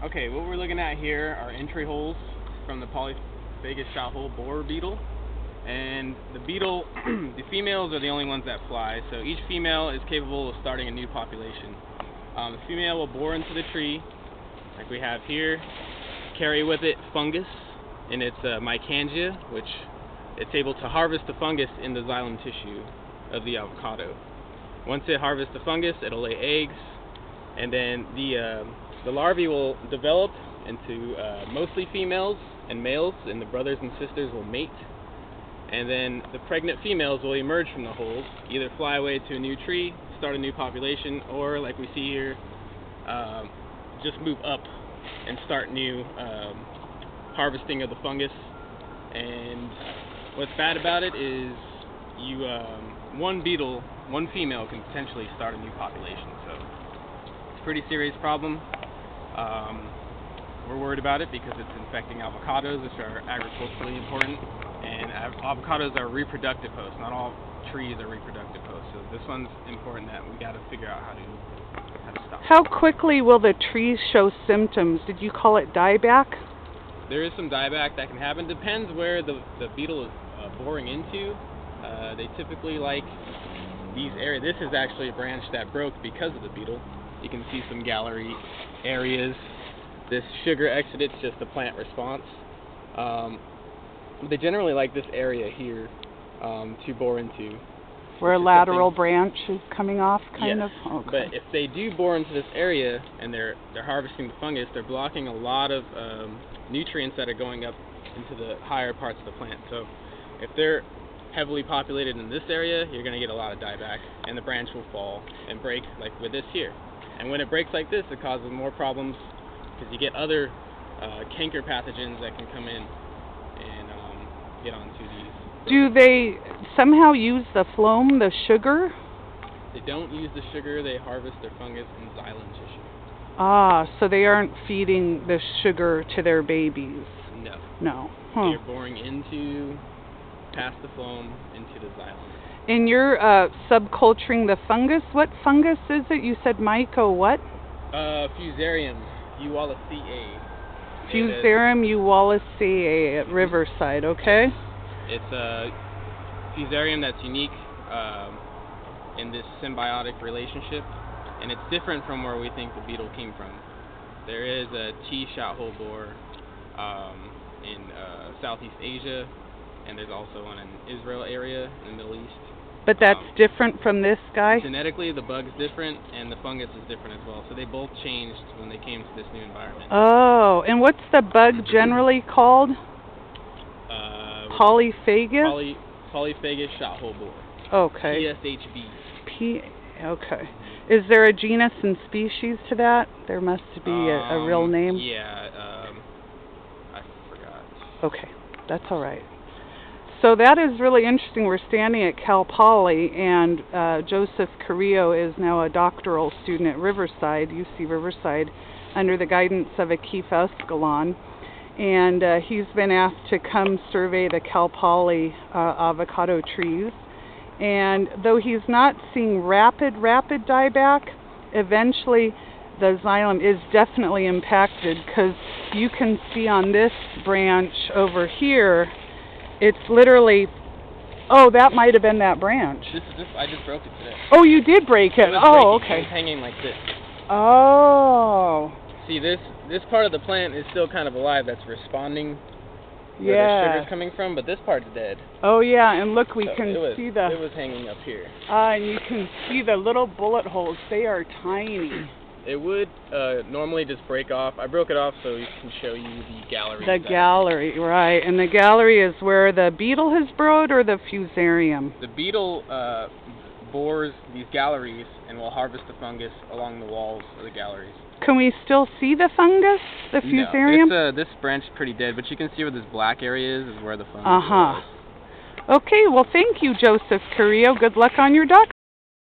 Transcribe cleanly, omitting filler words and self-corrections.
Okay, what we're looking at here are entry holes from the polyphageous shothole borer beetle. And the beetle, the females are the only ones that fly, so each female is capable of starting a new population. The female will bore into the tree, like we have here, carry with it fungus in its mycangia, which it's able to harvest the fungus in the xylem tissue of the avocado. Once it harvests the fungus, it'll lay eggs, and then the larvae will develop into mostly females and males, and the brothers and sisters will mate. And then the pregnant females will emerge from the holes, either fly away to a new tree, start a new population, or like we see here, just move up and start new harvesting of the fungus. And what's bad about it is one beetle, one female can potentially start a new population. So it's a pretty serious problem. We're worried about it because it's infecting avocados, which are agriculturally important, and avocados are reproductive hosts. Not all trees are reproductive hosts, so this one's important that we got to figure out how to stop. How quickly will the trees show symptoms? Did you call it dieback? There is some dieback that can happen. Depends where the beetle is boring into. They typically like these areas. This is actually a branch that broke because of the beetle. You can see some gallery areas. This sugar exit, it's just a plant response. They generally like this area here to bore into. Where a lateral branch is coming off, kind yes, of? Okay. But if they do bore into this area and they're harvesting the fungus, they're blocking a lot of nutrients that are going up into the higher parts of the plant. So if they're heavily populated in this area, you're going to get a lot of dieback, and the branch will fall and break like with this here. And when it breaks like this, it causes more problems because you get other canker pathogens that can come in and get onto these. Do they somehow use the phloem, the sugar? They don't use the sugar, they harvest their fungus in xylem tissue. Ah, so they aren't feeding the sugar to their babies? No. No. They're boring into, past the phloem, into the xylem. And you're subculturing the fungus. What fungus is it? You said myco what? Fusarium uwalacea. Fusarium uwalacea at Riverside, okay? It's a fusarium that's unique in this symbiotic relationship, and it's different from where we think the beetle came from. There is a T shothole borer in Southeast Asia, and there's also one in Israel area in the Middle East. But that's different from this guy? Genetically, the bug's different, and the fungus is different as well. So they both changed when they came to this new environment. Oh, and what's the bug generally called? Polyphageous? Polyphageous shothole borer. Okay. PSHB. Okay. Is there a genus and species to that? There must be a real name. Yeah, I forgot. Okay, that's all right. So that is really interesting. We're standing at Cal Poly, and Joseph Carrillo is now a doctoral student at Riverside, UC Riverside, under the guidance of Akifa Escalon. And he's been asked to come survey the Cal Poly avocado trees. And though he's not seeing rapid dieback, eventually the xylem is definitely impacted, because you can see on this branch over here, it's literally, oh, that might have been that branch. I just broke it today. Oh, you did break it. Oh, okay. It was hanging like this. Oh. See, this part of the plant is still kind of alive. That's responding where the sugar's coming from, but this part's dead. Oh, yeah, and look, we so can see it was hanging up here. And you can see the little bullet holes. They are tiny. It would normally just break off. I broke it off so we can show you the gallery. The gallery, right. And the gallery is where the beetle has burrowed, or the fusarium? The beetle bores these galleries and will harvest the fungus along the walls of the galleries. Can we still see the fungus, the fusarium? No, this branch is pretty dead, but you can see where this black area is where the fungus is. Okay, well, thank you, Joseph Carrillo. Good luck on your doc